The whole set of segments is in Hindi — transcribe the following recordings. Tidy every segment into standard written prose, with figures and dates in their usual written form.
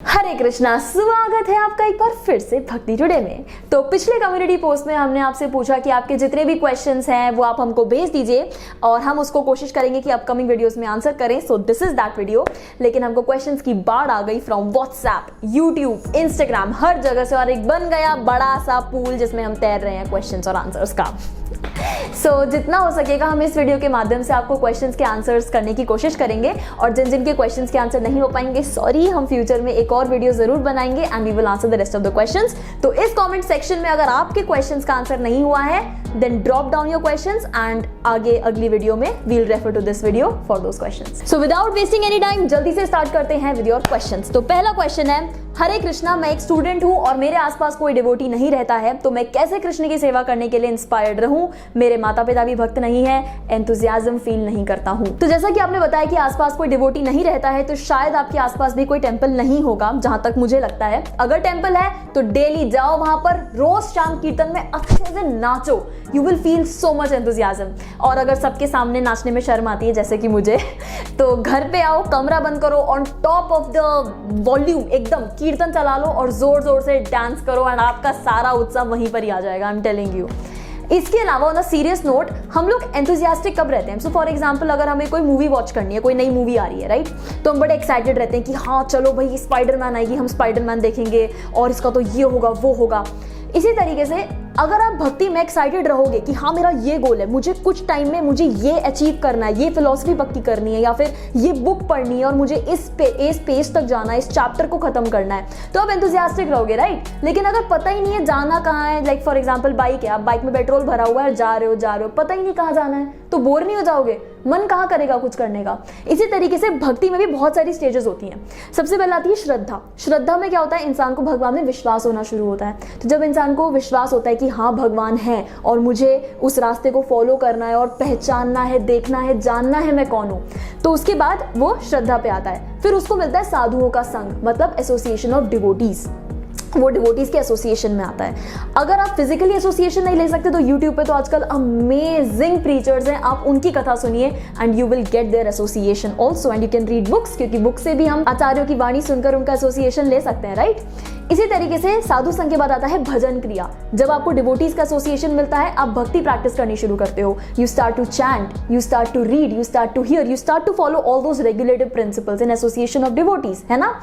हरे कृष्णा, स्वागत है आपका एक बार फिर से भक्ति टुडे में। तो पिछले कम्युनिटी पोस्ट में हमने आपसे पूछा कि आपके जितने भी क्वेश्चंस हैं वो आप हमको भेज दीजिए और हम उसको कोशिश करेंगे कि अपकमिंग वीडियोस में आंसर करें। So this is that video. लेकिन हमको क्वेश्चंस की बाढ़ आ गई फ्रॉम व्हाट्सएप, यूट्यूब, इंस्टाग्राम, हर जगह से, और एक बन गया बड़ा सा पूल जिसमें हम तैर रहे हैं क्वेश्चंस और आंसर्स का। जितना हो सकेगा हम इस वीडियो के माध्यम से आपको क्वेश्चंस के आंसर्स करने की कोशिश करेंगे, और जिन जिनके क्वेश्चंस के आंसर नहीं हो पाएंगे, सॉरी, हम फ्यूचर में एक और वीडियो जरूर बनाएंगे and we will answer the rest of the questions. तो इस कमेंट सेक्शन में अगर आपके क्वेश्चंस का आंसर नहीं हुआ है then drop down your questions and आगे अगली वीडियो में we will refer to this video for those questions. So without wasting any time जल्दी से स्टार्ट करते हैं विद योर क्वेश्चंस। तो पहला क्वेश्चन है, हरे कृष्णा, मैं एक स्टूडेंट हूं और मेरे आसपास कोई डिवोटी नहीं रहता है, तो मैं कैसे कृष्ण की सेवा करने के लिए इंस्पायर्ड रहूं? मेरे माता पिता भी भक्त नहीं है, एंथुसियाज्म फील नहीं करता हूं। तो जैसा कि आपने बताया कि आसपास कोई डिवोटी नहीं रहता है, तो शायद आपके आसपास भी कोई टेंपल नहीं होगा, जहां तक मुझे लगता है। अगर टेंपल है तो डेली जाओ वहां पर, रोज शाम कीर्तन में अच्छे से नाचो, you will feel so much enthusiasm. और अगर सबके सामने नाचने में शर्म आती है जैसे कि मुझे, तो घर पे आओ, कमरा बंद करो, on top of the volume एकदम कीर्तन चला लो और जोर जोर से डांस करो एंड आपका सारा उत्सव वहीं पर ही आ जाएगा, आई एम टेलिंग यू। इसके अलावा ऑन अ सीरियस नोट, हम लोग एंथुसियास्टिक कब रहते हैं? सो फॉर एग्जांपल, अगर हमें कोई मूवी वॉच करनी है, कोई नई मूवी आ रही है, राइट, तो हम बड़े एक्साइटेड रहते हैं कि हाँ चलो भाई स्पाइडरमैन आएगी, हम स्पाइडरमैन देखेंगे और इसका तो ये होगा वो होगा। इसी तरीके से अगर आप भक्ति में एक्साइटेड रहोगे कि हाँ मेरा ये गोल है, मुझे कुछ टाइम में मुझे ये अचीव करना है, ये फिलॉसफी पक्की करनी है, या फिर ये बुक पढ़नी है और मुझे इस पेज तक जाना है, इस चैप्टर को खत्म करना है, तो आप एंथुसियास्टिक रहोगे, राइट। लेकिन अगर पता ही नहीं है जाना कहाँ है, लाइक फॉर एग्जांपल बाइक है, आप बाइक में पेट्रोल भरा हुआ है, जा रहे हो, पता ही नहीं कहाँ जाना है, तो बोर नहीं हो जाओगे? मन कहाँ करेगा कुछ करने का? इसी तरीके से भक्ति में भी बहुत सारी स्टेजेस होती हैं। सबसे पहले आती है श्रद्धा। श्रद्धा में क्या होता है? इंसान को भगवान में विश्वास होना शुरू होता है। तो जब इंसान को विश्वास होता है कि हाँ भगवान है और मुझे उस रास्ते को फॉलो करना है और पहचानना है, देखना है, जानना है मैं कौन हूँ, तो उसके बाद वो श्रद्धा पे आता है। फिर उसको मिलता है साधुओं का संग, मतलब एसोसिएशन ऑफ डिवोटीज, वो डिवोटीज के एसोसिएशन में आता है। अगर आप फिजिकली एसोसिएशन नहीं ले सकते तो यूट्यूब पे तो आजकल अमेजिंग प्रीचर्स हैं, आप उनकी कथा सुनिए and you will get their association also, and you can read books, क्योंकि बुक से भी हम आचार्यों की वाणी सुनकर उनका एसोसिएशन ले सकते हैं, राइट। इसी तरीके से साधु संघ के बाद आता है भजन क्रिया। जब आपको डिवोटीज का एसोसिएशन मिलता है, आप भक्ति प्रैक्टिस करनी शुरू करते हो। You start to chant, you start to read, you start to hear, you start to follow all those regulative principles in association of devotees, है ना।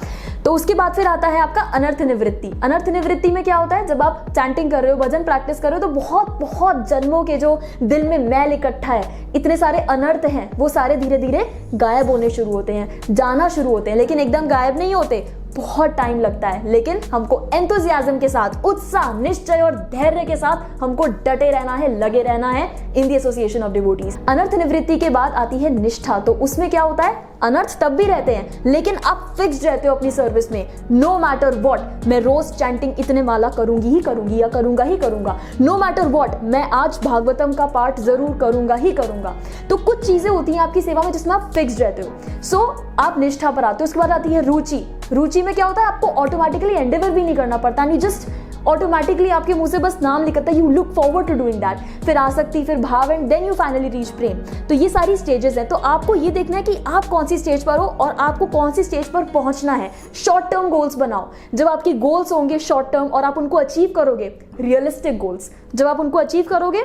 तो उसके बाद फिर आता है आपका अनर्थ निवृत्ति। अनर्थ निवृत्ति में क्या होता है? जब आप चैंटिंग कर रहे हो, भजन प्रैक्टिस कर रहे हो, तो बहुत बहुत जन्मों के जो दिल में मैल इकट्ठा है, इतने सारे अनर्थ हैं, वो सारे धीरे धीरे गायब होने शुरू होते हैं, जाना शुरू होते हैं। लेकिन एकदम गायब नहीं होते, बहुत टाइम लगता है। लेकिन हमको एंथुसियाज्म के साथ, उत्साह, निश्चय और धैर्य के साथ हमको डटे रहना है, लगे रहना है in the association of devotees. अनर्थ निवृत्ति के बाद आती है निष्ठा। तो उसमें क्या होता है? अनर्थ तब भी रहते हैं लेकिन आप फिक्स्ड रहते हो अपनी सर्विस में। नो मैटर व्हाट, मैं रोज चैंटिंग इतने माला करूंगी ही करूंगी या करूंगा ही करूंगा। नो मैटर व्हाट, मैं आज भागवतम का पाठ जरूर करूंगा ही करूंगा। तो कुछ चीजें होती हैं आपकी सेवा में जिसमें आप फिक्स्ड रहते हो। सो आप निष्ठा पर आते हो। उसके बाद आती है रुचि। रुचि में क्या होता है? आपको ऑटोमेटिकली एंडेवर भी नहीं करना पड़ता, नहीं, जस्ट ऑटोमेटिकली आपके मुंह से बस नाम निकलता है, you look forward to doing that. फिर आसक्ति, फिर भाव, and then you finally reach prem. तो ये सारी स्टेजेस हैं। तो आपको ये देखना है कि आप कौन सी स्टेज पर हो और आपको कौन सी स्टेज पर पहुंचना है। शॉर्ट टर्म गोल्स बनाओ। जब आपकी गोल्स होंगे शॉर्ट टर्म और आप उनको अचीव करोगे, रियलिस्टिक गोल्स, जब आप उनको अचीव करोगे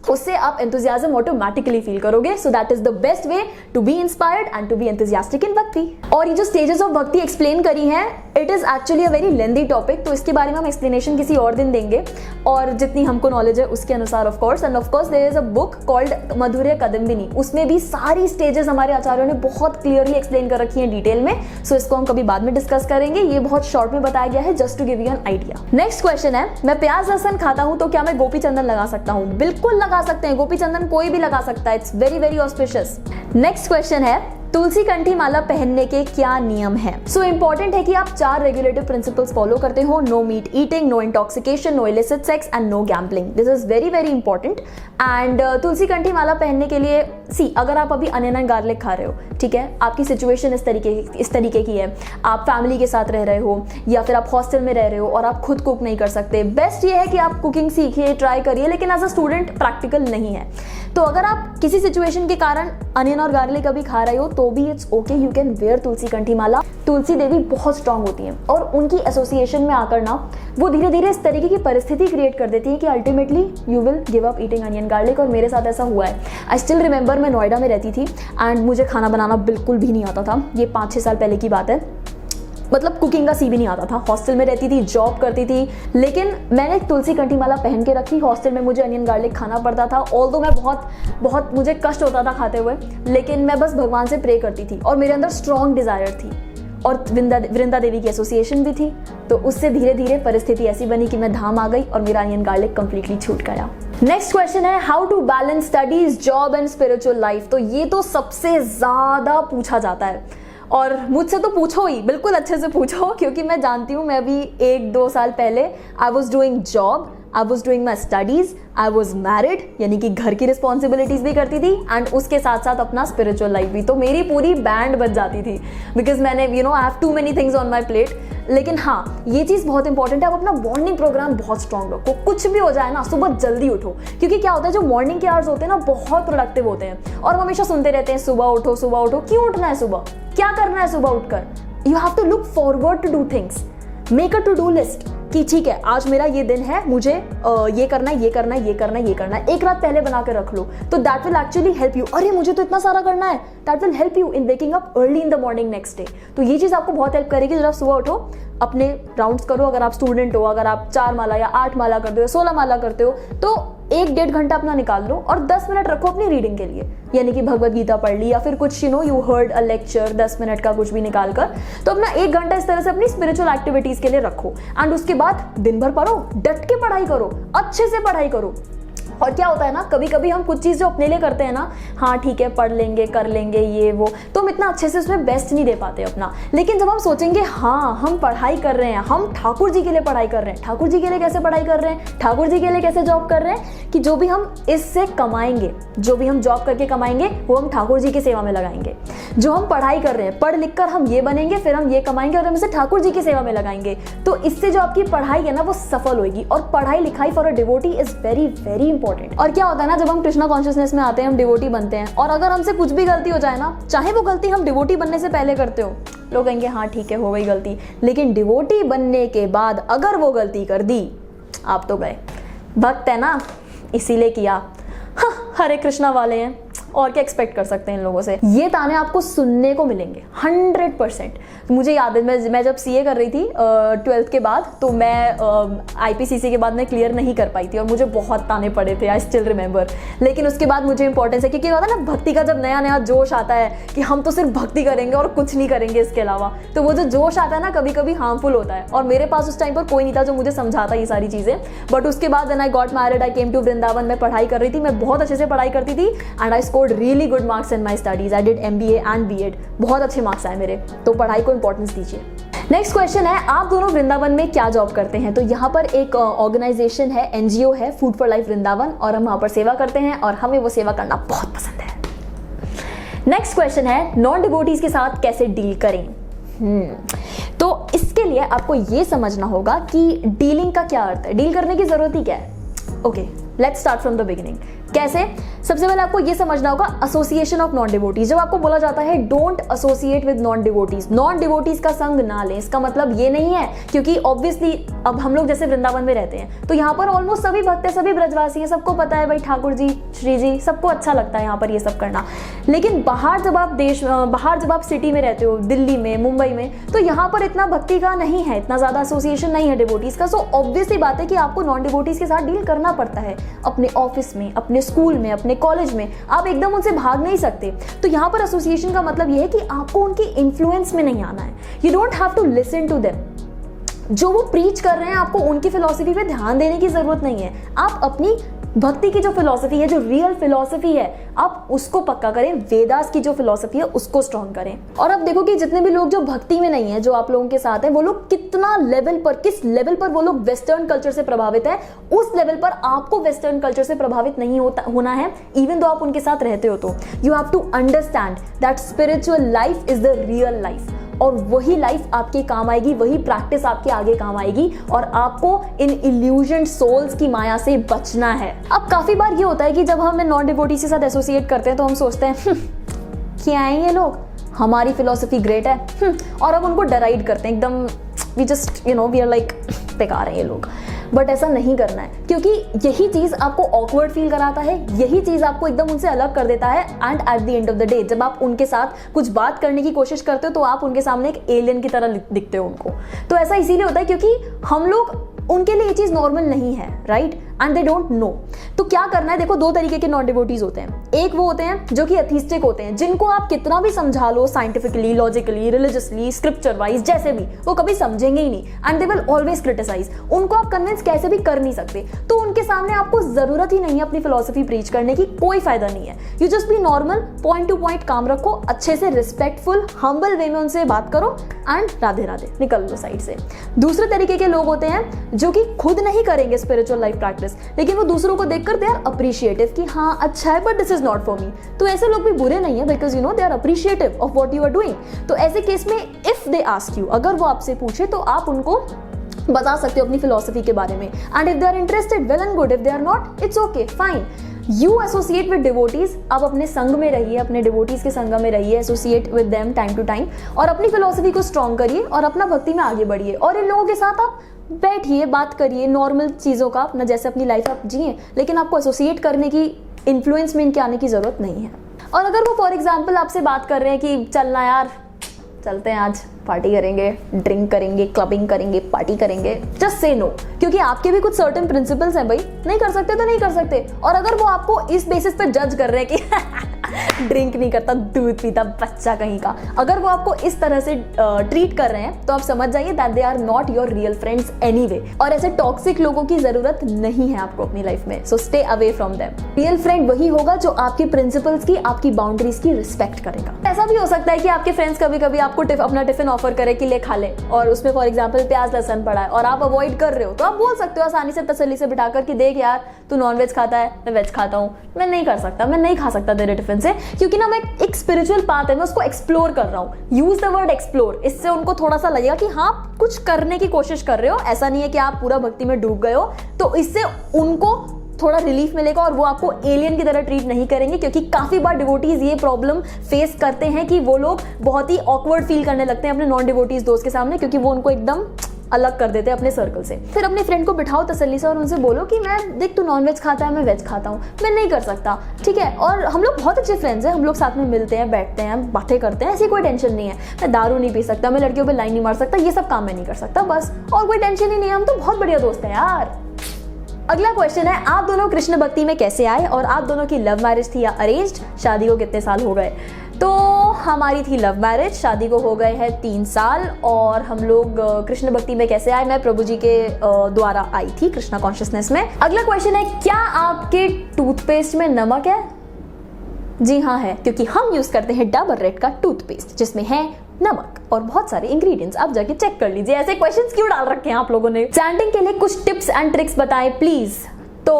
उससे आप एंथुसियाज्म ऑटोमेटिकली फील करोगे। So that is the best way to be inspired and to be enthusiastic in bhakti. और ये जो स्टेजेस ऑफ भक्ति एक्सप्लेन करी हैं, it is actually a very lengthy topic, तो इसके बारे में हम एक्सप्लेनेशन किसी और दिन देंगे, और जितनी हमको नॉलेज है उसके अनुसार of course. And of course there is a book called Madhurya Kadambini, उसमें भी सारी स्टेजेस हमारे आचार्यों ने बहुत क्लियरली एक्सप्लेन कर रखी है डिटेल में। सो इसको हम कभी बाद में डिस्कस करेंगे, ये बहुत शॉर्ट में बताया गया है just to give you an idea. Next question है, मैं प्याज लहसुन खाता हूं तो क्या मैं गोपी चंदन लगा सकता हूं? बिल्कुल लगा सकते हैं, गोपी चंदन कोई भी लगा सकता है, it's very very auspicious. Next question है, तुलसी कंठी माला पहनने के क्या नियम है? सो इंपॉर्टेंट है कि आप 4 रेगुलेटिव प्रिंसिपल्स फॉलो करते हो। No meat eating, no intoxication, no illicit sex and no gambling. This is very very important. And तुलसी कंठी माला पहनने के लिए सी अगर आप अभी अनियन एंड गार्लिक खा रहे हो, ठीक है, आपकी सिचुएशन इस तरीके की है, आप फैमिली के साथ रह रहे हो या फिर आप हॉस्टल में रह रहे हो और आप खुद कुक नहीं कर सकते, बेस्ट ये है कि आप कुकिंग सीखिए, ट्राई करिए, लेकिन एज अ स्टूडेंट प्रैक्टिकल नहीं है। तो अगर आप किसी सिचुएशन के कारण अनियन और गार्लिक अभी खा रहे हो तो भी it's okay, you can wear tulsi कंठी माला। तुलसी देवी बहुत स्ट्रांग होती हैं और उनकी एसोसिएशन में आकर ना वो धीरे धीरे इस तरीके की परिस्थिति क्रिएट कर देती है कि ultimately you will give up eating onion garlic. और मेरे साथ ऐसा हुआ है। आई स्टिल रिमेंबर, मैं नोएडा में रहती थी एंड मुझे खाना बनाना बिल्कुल भी नहीं आता था। ये 5-6 साल पहले की बात है, मतलब कुकिंग का सी भी नहीं आता था। हॉस्टल में रहती थी, जॉब करती थी, लेकिन मैंने तुलसी कंठी माला पहन के रखी। हॉस्टल में मुझे अनियन गार्लिक खाना पड़ता था, ऑल्दो मैं बहुत मुझे कष्ट होता था खाते हुए, लेकिन मैं बस भगवान से प्रे करती थी और मेरे अंदर स्ट्रॉन्ग डिजायर थी और वृंदा देवी की एसोसिएशन भी थी। तो उससे धीरे धीरे परिस्थिति ऐसी बनी कि मैं धाम आ गई और मेरा अनियन गार्लिक कंप्लीटली छूट गया। नेक्स्ट क्वेश्चन है, how to balance studies, job and spiritual life. तो ये तो सबसे ज्यादा पूछा जाता है और मुझसे तो पूछो ही, बिल्कुल अच्छे से पूछो, क्योंकि मैं जानती हूँ मैं अभी 1-2 साल पहले I was doing job, I was doing my studies, I was married, यानी कि घर की रिस्पॉन्सिबिलिटीज भी करती थी एंड उसके साथ साथ अपना स्पिरिचुअल लाइफ भी। तो मेरी पूरी बैंड बज जाती थी बिकॉज मैंने I have too many things on my plate. लेकिन हाँ, ये चीज़ बहुत इंपॉर्टेंट है, आप अपना मॉर्निंग प्रोग्राम बहुत स्ट्रॉन्ग रखो। कुछ भी हो जाए ना, सुबह जल्दी उठो, क्योंकि क्या होता है जो मॉर्निंग के आवर्स होते हैं ना बहुत प्रोडक्टिव होते हैं और हम हमेशा सुनते रहते हैं सुबह उठो सुबह उठो। क्यों उठना है सुबह, क्या करना है सुबह उठकर? You have to look forward to do things, make a to do list कि ठीक है आज मेरा ये दिन है, मुझे ये करना है, ये करना है, ये करना है, ये करना है। एक रात पहले बना के रख लो तो that will actually help you. अरे मुझे तो इतना सारा करना है, that will help you in waking up early in the morning next day. तो ये चीज़ आपको बहुत हेल्प करेगी। जब आप सुबह उठो, अपने राउंड्स करो। अगर आप स्टूडेंट हो, अगर आप 4 माला या 8 माला करते हो, 16 माला करते हो, तो 1-1.5 घंटा अपना निकाल लो और 10 मिनट रखो अपनी रीडिंग के लिए, यानी कि भगवत गीता पढ़ ली या फिर कुछ you heard a lecture 10 minute का कुछ भी निकाल कर। तो अपना 1 घंटा इस तरह से अपनी स्पिरिचुअल एक्टिविटीज के लिए रखो एंड उसके बाद दिन भर पढ़ो, डट के पढ़ाई करो, अच्छे से पढ़ाई करो। और क्या होता है ना, कभी कभी हम कुछ चीज़ जो अपने लिए करते हैं ना, हाँ ठीक है पढ़ लेंगे, कर लेंगे ये वो, तो हम इतना अच्छे से उसमें बेस्ट नहीं दे पाते अपना। लेकिन जब हम सोचेंगे हाँ हम पढ़ाई कर रहे हैं, हम ठाकुर जी के लिए पढ़ाई कर रहे हैं, ठाकुर जी के लिए कैसे पढ़ाई कर रहे हैं, ठाकुर जी के लिए कैसे जॉब कर रहे हैं, कि जो भी हम इससे कमाएंगे, जो भी हम जॉब करके कमाएंगे वो हम ठाकुर जी की सेवा में लगाएंगे। जो हम पढ़ाई कर रहे हैं, पढ़ लिख कर हम ये बनेंगे, फिर हम ये कमाएंगे और हम इसे ठाकुर जी की सेवा में लगाएंगे। तो इससे जो आपकी पढ़ाई है ना वो सफल होगी। और पढ़ाई लिखाई for a devotee is very very important. और क्या होता है ना, जब हम कृष्णा कॉन्शियसनेस में आते हैं, हम डिवोटी बनते हैं, और अगर हमसे कुछ भी गलती हो जाए ना, चाहे वो गलती हम डिवोटी बनने से पहले करते हो, लोग कहेंगे हाँ ठीक है हो गई गलती, लेकिन डिवोटी बनने के बाद अगर वो गलती कर दी, आप तो गए। भक्त है ना इसीलिए किया। हाँ, हरे कृष्णा वाले हैं, और क्या एक्सपेक्ट कर सकते हैं इन लोगों से। ये ताने आपको सुनने को मिलेंगे 100%। मुझे याद है मैं जब सीए कर रही थी 12th के बाद, तो मैं आईपीसीसी के बाद मैं क्लियर नहीं कर पाई थी और मुझे बहुत ताने पड़े थे, आई स्टिल रिमेंबर। लेकिन उसके बाद मुझे इंपॉर्टेंस है, क्योंकि होता है ना भक्ति का जब नया नया जोश आता है कि हम तो सिर्फ भक्ति करेंगे और कुछ नहीं करेंगे इसके अलावा, तो वो जो जोश आता है ना कभी कभी हार्मफुल होता है। और मेरे पास उस टाइम पर कोई नहीं था जो मुझे समझाता ये सारी चीज़ें। बट उसके बाद when I got married, I came to Vrindavan, मैं पढ़ाई कर रही थी, मैं बहुत अच्छे से पढ़ाई करती थी and I scored really good marks in my studies. I did MBA and B.Ed, बहुत अच्छे मार्क्स आए मेरे। तो पढ़ाई को इंपॉर्टेंस दीजिए। नेक्स्ट क्वेश्चन है, आप दोनों वृंदावन में क्या जॉब करते हैं? तो यहाँ पर एक ऑर्गेनाइजेशन है, NGO है, फूड फॉर लाइफ वृंदावन, और हम वहाँ पर सेवा करते हैं और हमें वो सेवा करना बहुत पसंद है। नेक्स्ट क्वेश्चन है, नॉन डिवोटीज के साथ कैसे डील करें? तो इसके लिए आपको ये समझना होगा कि डीलिंग का क्या अर्थ है, डील करने की जरूरत ही क्या है। Okay, let's start from the beginning. कैसे? सबसे पहले आपको ये समझना होगा एसोसिएशन ऑफ नॉन डिवोटीज। जब आपको बोला जाता है don't associate with non devotees, non devotees का संग ना लें, इसका मतलब ये नहीं है, क्योंकि ऑब्वियसली अब हम लोग जैसे वृंदावन में रहते हैं तो यहाँ पर ऑलमोस्ट सभी भक्त हैं, सभी ब्रजवासी हैं, सबको पता है भाई ठाकुर जी, श्री जी, सबको अच्छा लगता है यहाँ पर ये सब करना। लेकिन बाहर जब आप सिटी में रहते हो, दिल्ली में, मुंबई में, तो यहाँ पर इतना भक्ति का नहीं है, इतना ज्यादा एसोसिएशन नहीं है डिवोटीज का। सो ऑब्वियसली बात है कि आपको नॉन डिवोटीज के साथ डील करना पड़ता है, अपने ऑफिस में, अपने स्कूल में, अपने कॉलेज में। आप एकदम उनसे भाग नहीं सकते। तो यहाँ पर एसोसिएशन का मतलब यह है कि आपको उनके इन्फ्लुएंस में नहीं आना है। You don't have to listen to them. जो वो प्रीच कर रहे हैं आपको उनकी फिलॉसफी पे ध्यान देने की जरूरत नहीं है। आप अपनी भक्ति की जो फिलॉसफी है, जो रियल फिलॉसफी है, आप उसको पक्का करें। वेदास की जो फिलॉसफी है उसको स्ट्रॉन्ग करें। और अब देखो कि जितने भी लोग जो भक्ति में नहीं है, जो आप लोगों के साथ हैं, वो लोग कितना लेवल पर, किस लेवल पर वो लोग वेस्टर्न कल्चर से प्रभावित है, उस लेवल पर आपको वेस्टर्न कल्चर से प्रभावित नहीं होना है, इवन दो आप उनके साथ रहते हो। तो you have to understand that spiritual life is the real life, और वही लाइफ आपके काम आएगी, वही प्रैक्टिस आपके आगे काम आएगी, और आपको इन इल्यूजन सोल्स की माया से बचना है। अब काफी बार ये होता है कि जब हम नॉन डिवोटीज के साथ एसोसिएट करते हैं तो हम सोचते हैं क्या है ये लोग, हमारी फिलॉसफी ग्रेट है, और अब उनको डराइड करते हैं एकदम, we just we are like बेकार है ये लोग। बट ऐसा नहीं करना है, क्योंकि यही चीज आपको ऑकवर्ड फील कराता है, यही चीज आपको एकदम उनसे अलग कर देता है। And at the end of the day जब आप उनके साथ कुछ बात करने की कोशिश करते हो तो आप उनके सामने एक एलियन की तरह दिखते हो उनको। तो ऐसा इसीलिए होता है क्योंकि हम लोग, उनके लिए ये चीज नॉर्मल नहीं है, right, and they don't know. तो क्या करना है, देखो दो तरीके के नॉन डिवोटीज होते हैं। एक वो होते हैं जो कि एथिस्टिक होते हैं, जिनको आप कितना भी समझा लो scientifically, logically, religiously, scripture wise, जैसे भी, वो कभी समझेंगे ही नहीं, and they will always criticise. उनको आप कन्विंस कैसे भी कर नहीं सकते, तो उनके सामने आपको जरूरत ही नहीं है अपनी फिलॉसफी प्रीच करने की, कोई फायदा नहीं है। You just be normal, point two point काम रखो, अच्छे से रिस्पेक्टफुल हम्बल वे में उनसे बात करो, एंड राधे राधे, निकल लो साइड से। दूसरे तरीके के लोग होते हैं जो कि खुद नहीं करेंगे स्पिरिचुअल लाइफ प्रैक्टिस, लेकिन वो दूसरों को देखकर दे आर अप्रिशिएटिव कि हाँ अच्छा है, but this is not for me. तो ऐसे लोग भी बुरे नहीं है, because they are appreciative of what you are doing. तो ऐसे केस में इफ दे आस्क यू, अगर वो आपसे पूछे तो आप उनको बता सकते हो अपनी फिलॉसफी के बारे में, and if they are interested well and good, if they are not, it's okay, fine. You associate with devotees, आप अपने संग में रहिए, अपने डिवोटीज के संग में रहिए, associate with them time to time, और अपनी फिलॉसफी को स्ट्रॉन्ग करिए और अपना भक्ति में आगे बढ़िए। और इन लोगों के साथ आप बैठिए, बात करिए नॉर्मल चीज़ों का, अपना जैसे अपनी लाइफ आप जिए, लेकिन आपको एसोसिएट करने की, इन्फ्लुएंस में इनके आने की जरूरत नहीं है। और अगर वो फॉर एग्जाम्पल आपसे बात कर रहे हैं कि चलना यार, चलते हैं आज पार्टी करेंगे, ड्रिंक करेंगे, क्लबिंग करेंगे, पार्टी करेंगे, जस्ट से नो, क्योंकि आपके भी कुछ सर्टेन प्रिंसिपल्स हैं भाई, नहीं कर सकते तो नहीं कर सकते। और अगर वो आपको इस बेसिस पे जज कर रहे हैं कि ड्रिंक नहीं करता, दूध पीता बच्चा कहीं का, अगर वो आपको इस तरह से ट्रीट कर रहे हैं, तो आप समझ जाइए that they are not your real friends anyway. और ऐसे टॉक्सिक लोगों की जरूरत नहीं है आपको अपनी लाइफ में, so stay away from them. Real friend वही होगा जो आपके प्रिंसिपल्स की, आपकी बाउंड्रीज की रिस्पेक्ट करेगा। ऐसा भी हो सकता है कि आपके फ्रेंड्स कभी कभी आपको अपना टिफिन ऑफर करे कि ले खा ले, और उसमें फॉर एग्जांपल प्याज लहसुन पड़ा है और आप अवॉइड कर रहे हो, तो आप बोल सकते हो आसानी से, तसल्ली से बिठाकर कि देख यार, तू नॉनवेज खाता है, मैं वेज खाता हूँ, मैं नहीं कर सकता, मैं नहीं खा सकता तेरे टिफिन से, क्योंकि ना मैं एक स्पिरिचुअल पाथ है, मैं उसको एक्सप्लोर कर रहा हूँ। यूज द वर्ड एक्सप्लोर, इससे उनको थोड़ा सा लगेगा कि हाँ कुछ करने की कोशिश कर रहे हो, ऐसा नहीं है कि आप पूरा भक्ति में डूब गए हो। तो इससे उनको थोड़ा रिलीफ मिलेगा और वो आपको एलियन की तरह ट्रीट नहीं करेंगे, क्योंकि काफी बार डिवोटीज ये प्रॉब्लम फेस करते हैं कि वो लोग बहुत ही ऑकवर्ड फील करने लगते हैं अपने नॉन डिवोटीज दोस्त के सामने, क्योंकि वो उनको एकदम अलग कर देते हैं अपने सर्कल से। फिर अपने फ्रेंड को बिठाओ तसल्ली से और उनसे बोलो कि मैं देख, तू नॉनवेज खाता है, मैं वेज खाता हूँ, मैं नहीं कर सकता, ठीक है। और हम लोग बहुत अच्छे फ्रेंड्स हैं, हम लोग साथ में मिलते हैं, बैठते हैं, बातें करते हैं, ऐसी कोई टेंशन नहीं है। मैं दारू नहीं पी सकता, मैं लड़कियों पे लाइन नहीं मार सकता, ये सब काम मैं नहीं कर सकता, बस, और कोई टेंशन ही नहीं है, हम तो बहुत बढ़िया दोस्त हैं यार। अगला क्वेश्चन है, आप दोनों कृष्ण भक्ति में कैसे आए, और आप दोनों की लव मैरिज थी या अरेंज्ड, शादी को कितने साल हो गए? तो हमारी थी लव मैरिज, शादी को हो गए हैं 3 साल। और हम लोग कृष्ण भक्ति में कैसे आए, मैं प्रभु जी के द्वारा आई थी कृष्णा कॉन्शियसनेस में। अगला क्वेश्चन है, क्या आपके टूथपेस्ट में नमक है? जी हाँ है, क्योंकि हम यूज करते हैं डाबर रेड का टूथपेस्ट, जिसमें है नमक और बहुत सारे इंग्रेडिएंट्स। आप जाके चेक कर लीजिए। ऐसे क्वेश्चंस क्यों डाल रखे हैं आप लोगों ने? चैंटिंग के लिए कुछ टिप्स एंड ट्रिक्स बताएं प्लीज। तो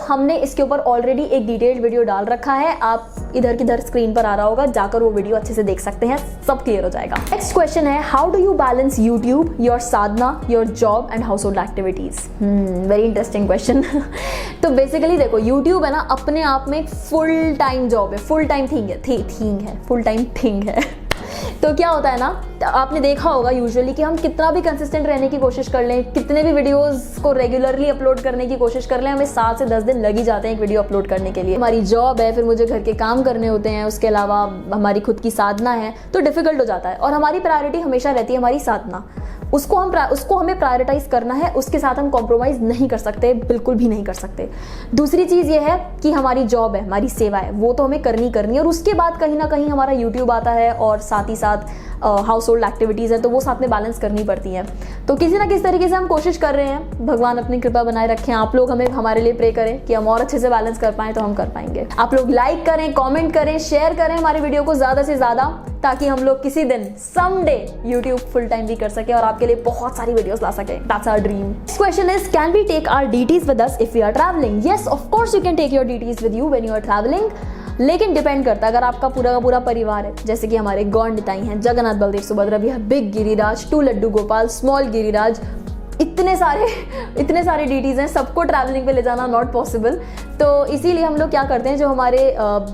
हमने इसके ऊपर ऑलरेडी एक डिटेल्ड वीडियो डाल रखा है, आप इधर किधर स्क्रीन पर आ रहा होगा, जाकर वो वीडियो अच्छे से देख सकते हैं, सब क्लियर हो जाएगा। नेक्स्ट क्वेश्चन है, how do you balance YouTube, your Sadhana, your job and house hold activities? Very interesting question. तो बेसिकली देखो, यूट्यूब है ना अपने आप में फुल टाइम जॉब है, फुल टाइम थिंग है, फुल टाइम थिंग है। तो क्या होता है ना, आपने देखा होगा यूजुअली कि हम कितना भी कंसिस्टेंट रहने की कोशिश कर लें, कितने भी वीडियोस को रेगुलरली अपलोड करने की कोशिश कर लें, हमें 7 से 10 दिन लग ही जाते हैं एक वीडियो अपलोड करने के लिए। हमारी जॉब है, फिर मुझे घर के काम करने होते हैं, उसके अलावा हमारी खुद की साधना है, तो डिफिकल्ट हो जाता है। और हमारी प्रायोरिटी हमेशा रहती है हमारी साधना, उसको हमें प्रायोरिटाइज करना है, उसके साथ हम कॉम्प्रोमाइज नहीं कर सकते, बिल्कुल भी नहीं कर सकते। दूसरी चीज़ ये है कि हमारी जॉब है, हमारी सेवा है, वो तो हमें करनी है, और उसके बाद कहीं ना कहीं हमारा यूट्यूब आता है, और साथ ही साथ हाउस होल्ड एक्टिविटीज़ हैं, तो वो साथ में बैलेंस करनी पड़ती हैं। तो किसी ना किसी तरीके से हम कोशिश कर रहे हैं। भगवान अपनी कृपा बनाए रखें। आप लोग हमारे लिए प्रे करें कि हम और अच्छे से बैलेंस कर पाएँ, तो हम कर पाएंगे। आप लोग लाइक करें, कॉमेंट करें, शेयर करें हमारे वीडियो को ज़्यादा से ज़्यादा, ताकि हम लोग किसी दिन समडे यूट्यूब फुल टाइम भी कर सके और आपके लिए बहुत सारी वीडियोस ला सके। That's our dream. Next question is, can we take our deities with us if we are travelling? Yes, of course you can take your deities with you when you are travelling, लेकिन डिपेंड करता है। अगर आपका पूरा का पूरा परिवार है, जैसे कि हमारे गौड़ निताई हैं, Jagannath Baldev Subhadra, we have big Giriraj, 2 Laddu Gopal, small Giriraj, इतने सारे डीटीज़ हैं, सबको ट्रैवलिंग पे ले जाना नॉट पॉसिबल। तो इसीलिए हम लोग क्या करते हैं, जो हमारे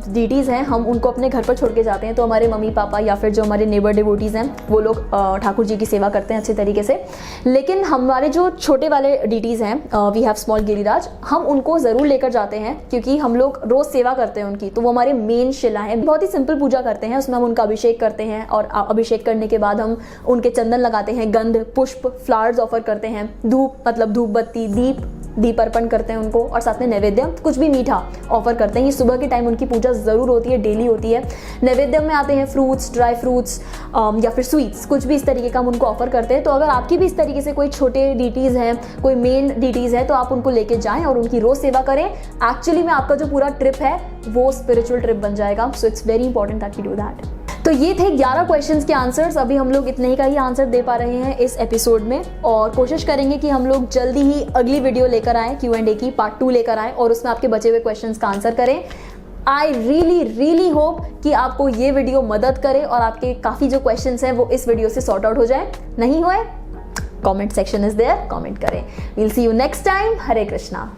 डीटीज़ हैं हम उनको अपने घर पर छोड़ के जाते हैं। तो हमारे मम्मी पापा या फिर जो हमारे नेबर डिवोटीज़ हैं वो लोग ठाकुर जी की सेवा करते हैं अच्छे तरीके से। लेकिन हमारे जो छोटे वाले डीटीज़ हैं, वी हैव स्मॉल गिरिराज, हम उनको ज़रूर लेकर जाते हैं क्योंकि हम लोग रोज़ सेवा करते हैं उनकी। तो वो हमारे मेन शिला है। बहुत ही सिंपल पूजा करते हैं, उसमें हम उनका अभिषेक करते हैं और अभिषेक करने के बाद हम उनके चंदन लगाते हैं, गंध पुष्प फ्लावर्स ऑफर करते हैं, धूप मतलब धूप बत्ती दीप अर्पण करते हैं उनको, और साथ में नैवेद्य कुछ भी मीठा ऑफर करते हैं। ये सुबह के टाइम उनकी पूजा ज़रूर होती है, डेली होती है। नैवेद्य में आते हैं फ्रूट्स, ड्राई फ्रूट्स या फिर स्वीट्स, कुछ भी इस तरीके का हम उनको ऑफर करते हैं। तो अगर आपकी भी इस तरीके से कोई छोटे डीटीज़ हैं, कोई मेन डीटीज़ है, तो आप उनको लेके जाएं और उनकी रोज़ सेवा करें। एक्चुअली में आपका जो पूरा ट्रिप है वो स्पिरिचुअल ट्रिप बन जाएगा। So it's very important that we do that. तो ये थे 11 क्वेश्चंस के आंसर्स। अभी हम लोग इतने ही का ही आंसर दे पा रहे हैं इस एपिसोड में, और कोशिश करेंगे कि हम लोग जल्दी ही अगली वीडियो लेकर आए, Q&A की पार्ट 2 लेकर आए और उसमें आपके बचे हुए क्वेश्चंस का आंसर करें। आई रियली होप कि आपको ये वीडियो मदद करे और आपके काफ़ी जो क्वेश्चंस हैं वो इस वीडियो से सॉर्ट आउट हो जाए। नहीं हुए, comment section is there, comment करें। We'll see you next time. Hare Krishna.